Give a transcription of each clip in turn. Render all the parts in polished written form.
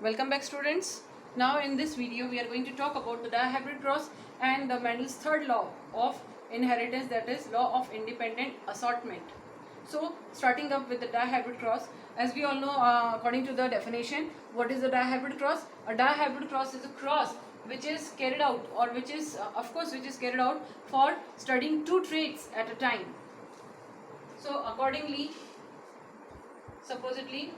Welcome back, students. Now in this video we are going to talk about the dihybrid cross and the Mendel's third law of inheritance, that is law of independent assortment. So starting up with the dihybrid cross, as we all know, according to the definition, what is the dihybrid cross? A dihybrid cross is a cross which is carried out, or which is which is carried out for studying two traits at a time. So accordingly, supposedly,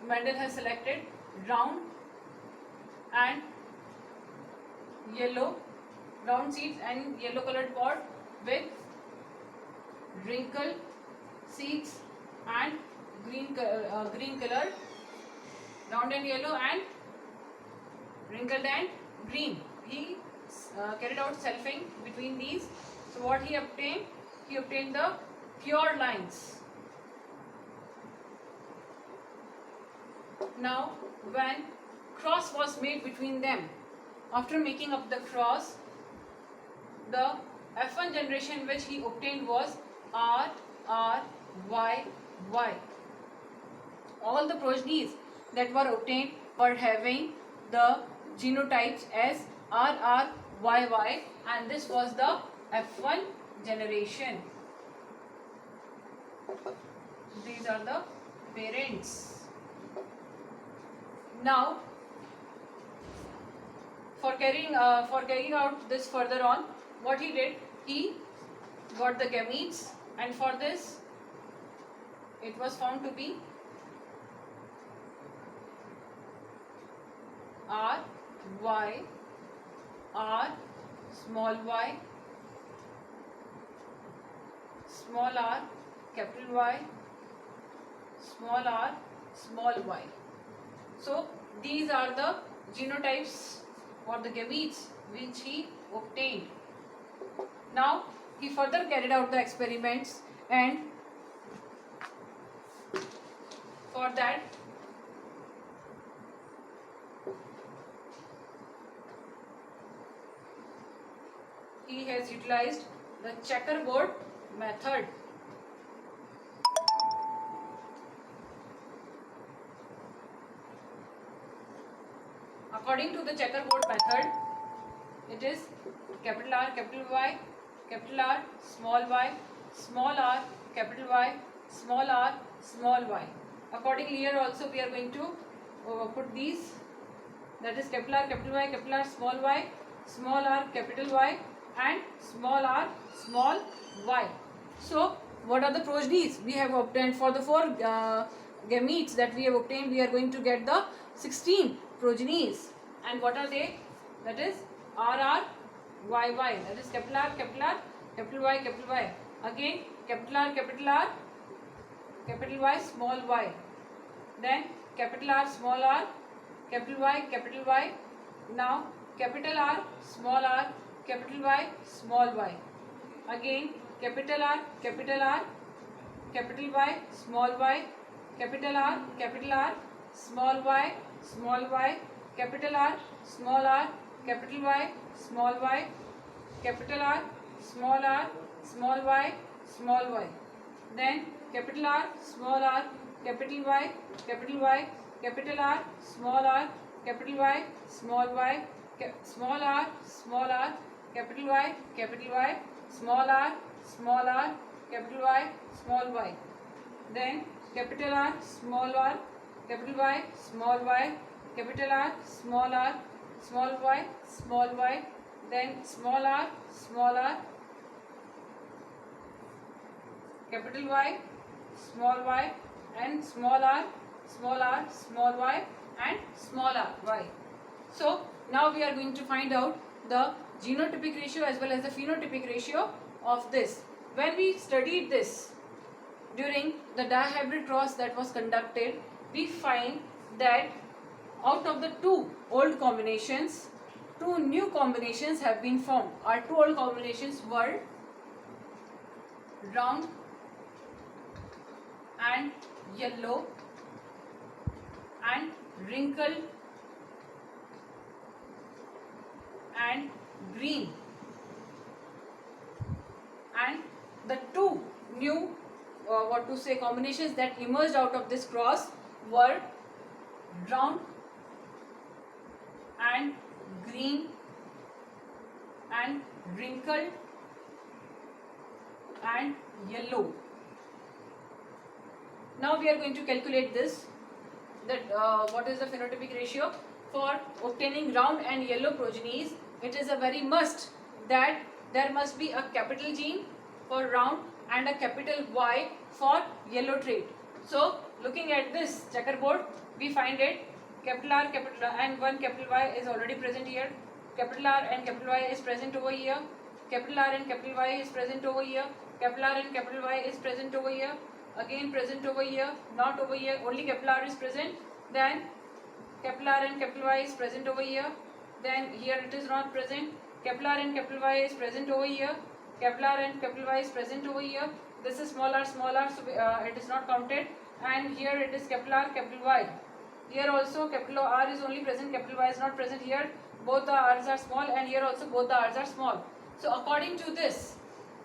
Mendel has selected round and yellow, round seeds and yellow colored pod with wrinkled seeds and green colored, round and yellow and wrinkled and green. He carried out selfing between these. So what he obtained? He obtained the pure lines. Now when cross was made between them, after making up the cross, the F1 generation which he obtained was R, R, Y, Y. All the progenies that were obtained were having the genotypes as R, R, Y, Y, and this was the F1 generation. These are the parents. Now, for carrying out this further on, what he did, he got the gametes, and for this, it was found to be R, Y, R, small y, small r, capital Y, small r, small y. So these are the genotypes or the gametes which he obtained. Now he further carried out the experiments, and for that he has utilized the checkerboard method. According to the checkerboard method, it is capital R, capital Y, capital R, small y, small r, capital Y, small r, small y. Accordingly, here also we are going to put these, that is capital R, capital Y, capital R, small y, small r, capital Y, and small r, small y. So, what are the progenies we have obtained for the four gametes that we have obtained? We are going to get the 16 progenies. And what are they? That is RR, YY. That is capital R, capital R, capital Y, capital Y. Again capital R, capital Y, small y. Then capital R, small r, capital Y, capital Y. Now capital R, small r, capital Y, small y. Again capital R, capital Y, small y, capital R, small y, capital R, small r, capital Y, small y, capital R, small y, small y. Then capital R, small r, capital Y, capital R, small r, capital Y, small y, small r, capital Y, small r, capital Y, small y. Then capital R, small r, capital Y, small y, capital R, small y, small y. Then small r, capital Y, and small r, small y, and small r, y. So now we are going to find out the genotypic ratio as well as the phenotypic ratio of this. When we studied this during the dihybrid cross that was conducted, we find that out of the two old combinations, two new combinations have been formed. Our two old combinations were round and yellow and wrinkled and green, and the two new combinations that emerged out of this cross were round and green and wrinkled and yellow. Now we are going to calculate this, that what is the phenotypic ratio for obtaining round and yellow progenies. It is a very must that there must be a capital gene for round and a capital Y for yellow trait. So looking at this checkerboard, we find it capital R, capital R, and one capital Y is already present here. Capital R and capital Y is present over here. Capital R and capital Y is present over here. Capital R and capital Y is present over here. Again present over here, not over here, only capital R is present. Then capital R and capital Y is present over here. Then here it is not present. Capital R and capital Y is present over here. Capital R and capital Y is present over here. This is small r, so it is not counted. And here it is capital R, capital Y. Here also capital R is only present, capital Y is not present here. Both the R's are small, and here also both the R's are small. So according to this,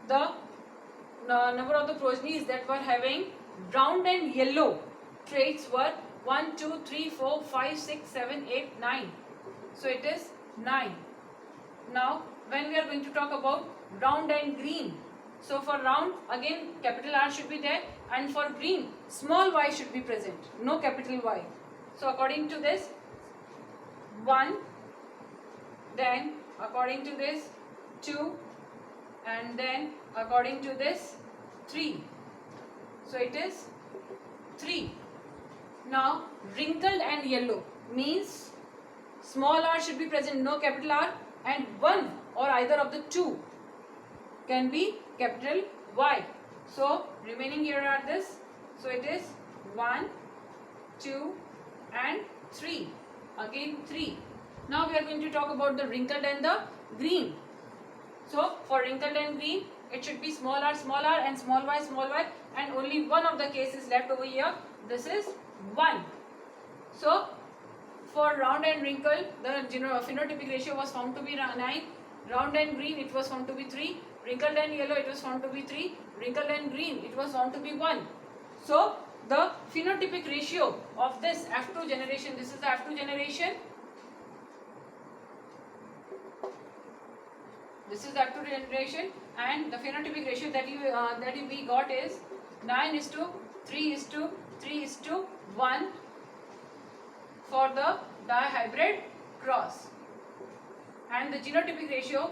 the number of the progenies that were having round and yellow traits were 1, 2, 3, 4, 5, 6, 7, 8, 9. So it is 9. Now when we are going to talk about round and green, so for round again capital R should be there, and for green small y should be present, no capital Y. So according to this 1, then according to this 2, and then according to this 3. So it is 3. Now wrinkled and yellow means small r should be present, no capital R, and one or either of the two can be capital Y. So remaining here are this. So it is 1, 2 and 3. Again 3. Now we are going to talk about the wrinkled and the green. So for wrinkled and green, it should be small r, and small y, and only one of the cases left over here. This is 1. So for round and wrinkled, the phenotypic ratio was found to be 9. Round and green, it was found to be 3. Wrinkled and yellow, it was found to be 3. Wrinkled and green, it was found to be 1. So the phenotypic ratio of this F2 generation, this is the F2 generation. This is the F2 generation, and the phenotypic ratio that we got is 9:3:3:1 for the dihybrid cross, and the genotypic ratio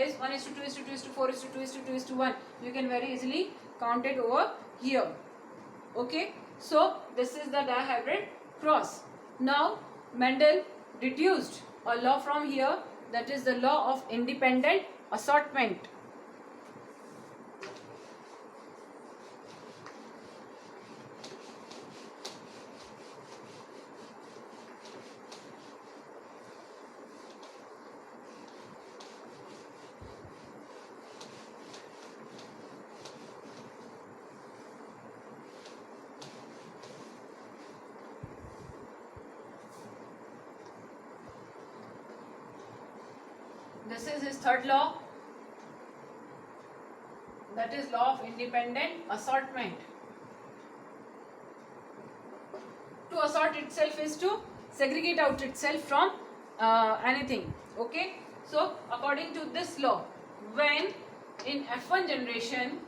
is 1:2:2:4:2:2:1. You can very easily count it over here. Okay, so this is the dihybrid cross. Now Mendel deduced a law from here, that is the law of independent assortment. This is his third law, that is law of independent assortment. To assort itself is to segregate out itself from anything. Okay, so according to this law, when in F1 generation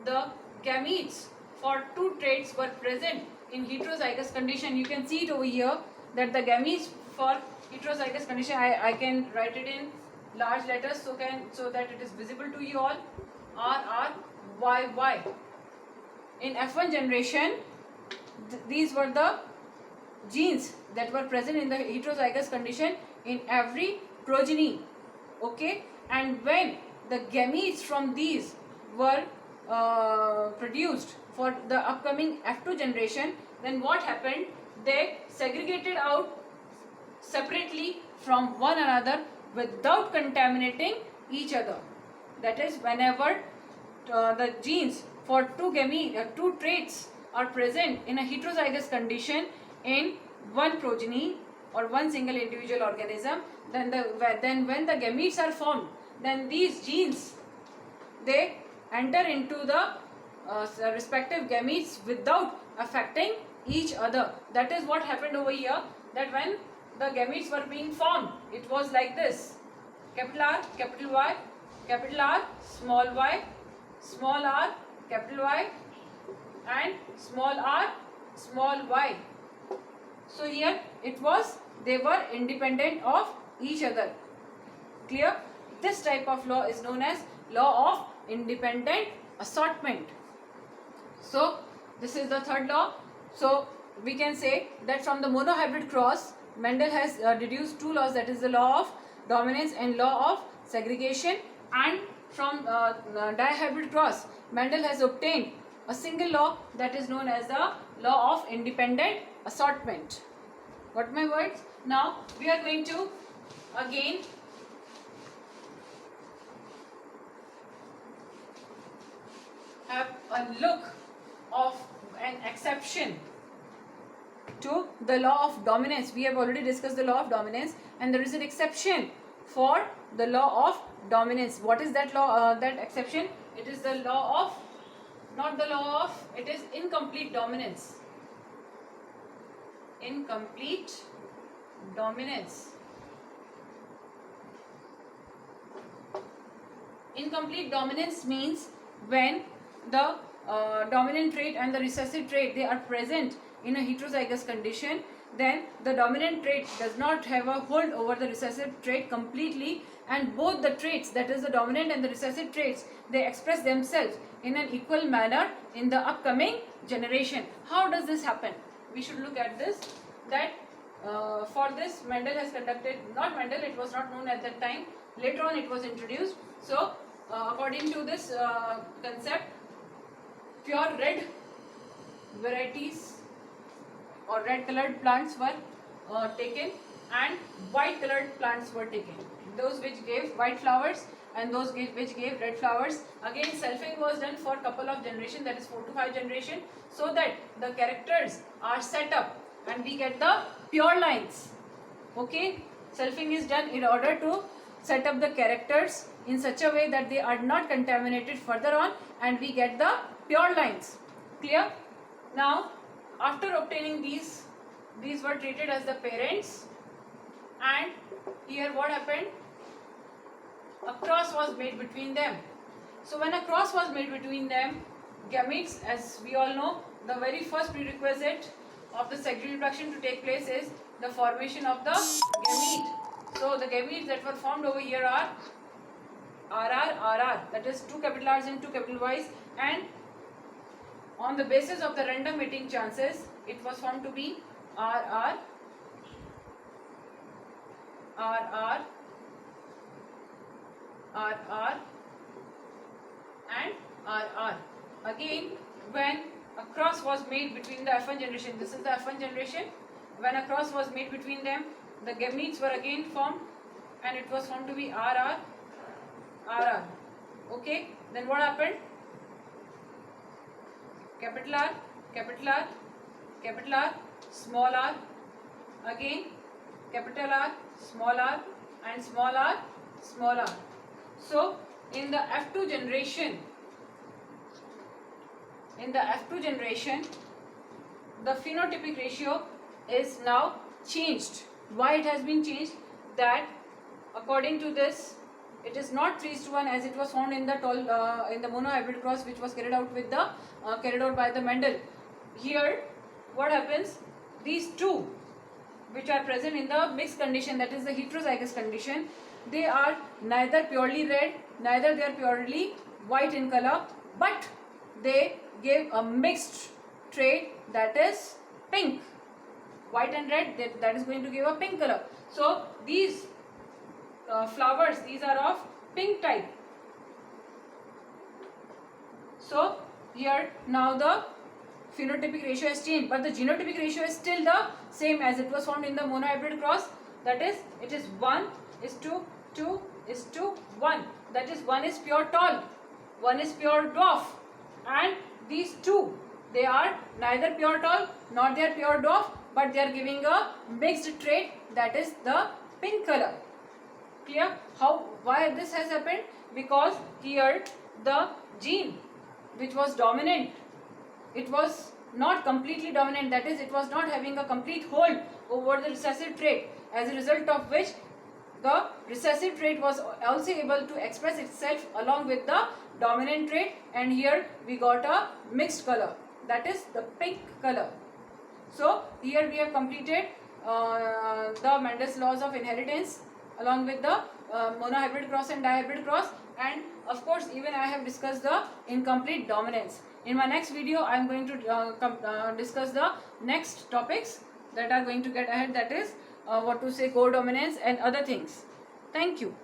the gametes for two traits were present in heterozygous condition, you can see it over here that the gametes for heterozygous condition, I can write it in large letters so that it is visible to you all. RRYY. In F1 generation, these were the genes that were present in the heterozygous condition in every progeny. Okay, and when the gametes from these were produced for the upcoming F2 generation, then what happened? They segregated out separately from one another without contaminating each other. That is, whenever the genes for two traits are present in a heterozygous condition in one progeny or one single individual organism, then when the gametes are formed, then these genes, they enter into the respective gametes without affecting each other. That is what happened over here, that when the gametes were being formed, it was like this: capital R, capital Y, capital R, small y, small r, capital Y, and small r, small y. So here it was, they were independent of each other. Clear? This type of law is known as law of independent assortment. So this is the third law. So we can say that from the monohybrid cross, Mendel has deduced two laws, that is the law of dominance and law of segregation, and from dihybrid cross, Mendel has obtained a single law, that is known as the law of independent assortment. Got my words? Now we are going to again have a look of an exception to the law of dominance. We have already discussed the law of dominance, and there is an exception for the law of dominance. What is that law? That exception? It is the law of, not the law of, it is incomplete dominance. Incomplete dominance. Incomplete dominance means when the dominant trait and the recessive trait, they are present in a heterozygous condition, then the dominant trait does not have a hold over the recessive trait completely, and both the traits, that is the dominant and the recessive traits, they express themselves in an equal manner in the upcoming generation. How does this happen? We should look at this, that for this Mendel has conducted, not Mendel, it was not known at that time, later on it was introduced. So according to this concept, pure red varieties or red colored plants were taken, and white colored plants were taken, those which gave white flowers and those which gave red flowers. Again, selfing was done for a couple of generations, that is 4 to 5 generations, so that the characters are set up and we get the pure lines. Okay, selfing is done in order to set up the characters in such a way that they are not contaminated further on, and we get the pure lines. Clear? Now after obtaining these were treated as the parents, and here what happened? A cross was made between them. So when a cross was made between them, gametes, as we all know, the very first prerequisite of the sexual reproduction to take place is the formation of the gamete. So the gametes that were formed over here are RR, that is 2 capital R's and 2 capital Y's, and on the basis of the random mating chances, it was found to be RR, RR, RR and RR. Again, when a cross was made between the F1 generation, this is the F1 generation, when a cross was made between them, the gametes were again formed, and it was found to be RR, RR. Okay, then what happened? Capital R, capital R, capital R, small r, again capital R, small r, and small r, small r. So in the F2 generation, the phenotypic ratio is now changed. Why it has been changed? That according to this, it is not 3:1 as it was found in the monohybrid cross, which was carried out by the Mendel. Here, what happens? These two, which are present in the mixed condition, that is the heterozygous condition, they are neither purely red, neither they are purely white in color, but they give a mixed trait, that is pink. White and red, that is going to give a pink color. So these flowers, these are of pink type. So here now the phenotypic ratio has changed, but the genotypic ratio is still the same as it was found in the monohybrid cross. That is, it is 1:2:1. That is, 1 is pure tall, 1 is pure dwarf, and these two, they are neither pure tall nor they are pure dwarf, but they are giving a mixed trait, that is the pink color. Clear? Why this has happened? Because here the gene which was dominant, it was not completely dominant, that is, it was not having a complete hold over the recessive trait, as a result of which the recessive trait was also able to express itself along with the dominant trait, and here we got a mixed color, that is the pink color. So here we have completed the Mendel's laws of inheritance along with the monohybrid cross and dihybrid cross, and of course even I have discussed the incomplete dominance. In my next video I am going to discuss the next topics that are going to get ahead, that is what to say, codominance and other things. Thank you.